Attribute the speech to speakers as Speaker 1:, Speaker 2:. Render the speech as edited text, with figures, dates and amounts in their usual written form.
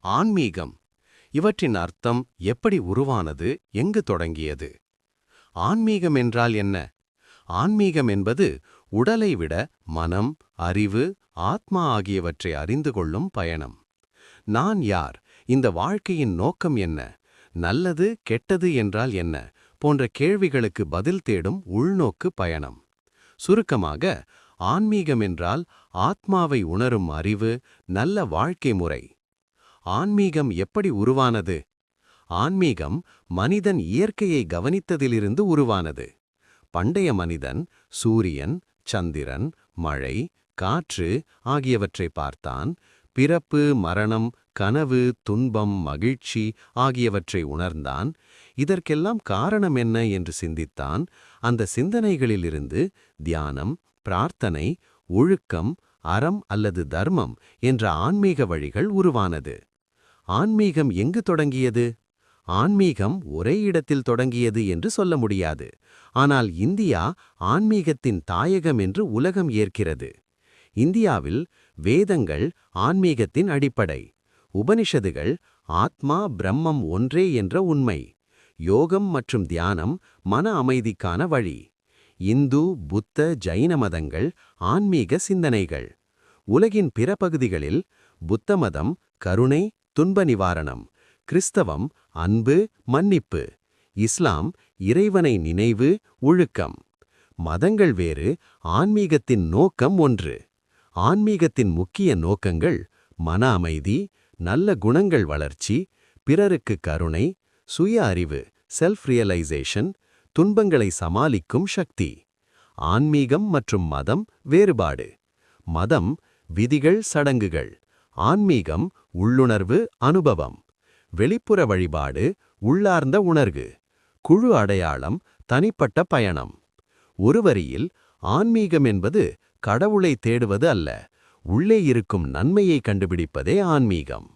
Speaker 1: ஆன்மீகம் இவற்றின் அர்த்தம் எப்படி உருவானது, எங்கு தொடங்கியது? ஆன்மீகம் என்றால் என்ன? ஆன்மீகம் என்பது உடலை விட மனம், அறிவு, ஆத்மா ஆகியவற்றை அறிந்து கொள்ளும் பயணம். நான் யார்? இந்த வாழ்க்கையின் நோக்கம் என்ன? நல்லது, கெட்டது என்றால் என்ன? போன்ற கேள்விகளுக்கு பதில் தேடும் உள்நோக்கு பயணம். சுருக்கமாக, ஆன்மீகம் என்றால் ஆத்மாவை உணரும் அறிவு, நல்ல வாழ்க்கை முறை. ஆன்மீகம் எப்படி உருவானது? ஆன்மீகம் மனிதன் இயற்கையை கவனித்ததிலிருந்து உருவானது. பண்டைய மனிதன் சூரியன், சந்திரன், மழை, காற்று ஆகியவற்றை பார்த்தான். பிறப்பு, மரணம், கனவு, துன்பம், மகிழ்ச்சி ஆகியவற்றை உணர்ந்தான். இதற்கெல்லாம் காரணம் என்ன என்று சிந்தித்தான். அந்த சிந்தனைகளிலிருந்து தியானம், பிரார்த்தனை, ஒழுக்கம், அறம் அல்லது தர்மம் என்ற ஆன்மீக வழிகள் உருவானது. ஆன்மீகம் எங்கு தொடங்கியது? ஆன்மீகம் ஒரே இடத்தில் தொடங்கியது என்று சொல்ல முடியாது. ஆனால் இந்தியா ஆன்மீகத்தின் தாயகம் என்று உலகம் ஏற்கிறது. இந்தியாவில் வேதங்கள் ஆன்மீகத்தின் அடிப்படை. உபனிஷதுகள் ஆத்மா பிரம்மம் ஒன்றே என்ற உண்மை. யோகம் மற்றும் தியானம் மன அமைதிக்கான வழி. இந்து, புத்த, ஜைன மதங்கள் ஆன்மீக சிந்தனைகள். உலகின் பிற பகுதிகளில் புத்த மதம் கருணை, துன்ப நிவாரணம். கிறிஸ்தவம் அன்பு, மன்னிப்பு. இஸ்லாம் இறைவனை நினைவு, ஒழுக்கம். மதங்கள் வேறு, ஆன்மீகத்தின் நோக்கம் ஒன்று. ஆன்மீகத்தின் முக்கிய நோக்கங்கள் மன அமைதி, நல்ல குணங்கள் வளர்ச்சி, பிறருக்கு கருணை, சுய அறிவு செல்ஃப் ரியலைசேஷன், துன்பங்களை சமாளிக்கும் சக்தி. ஆன்மீகம் மற்றும் மதம் வேறுபாடு. மதம் விதிகள், சடங்குகள். ஆன்மீகம் உள்ளுணர்வு, அனுபவம். வெளிப்புற வழிபாடு, உள்ளார்ந்த உணர்வு. குழு அடையாளம், தனிப்பட்ட பயணம். ஒரு வரியில், ஆன்மீகம் என்பது கடவுளை தேடுவது அல்ல, உள்ளே இருக்கும் நன்மையை கண்டுபிடிப்பதே ஆன்மீகம்.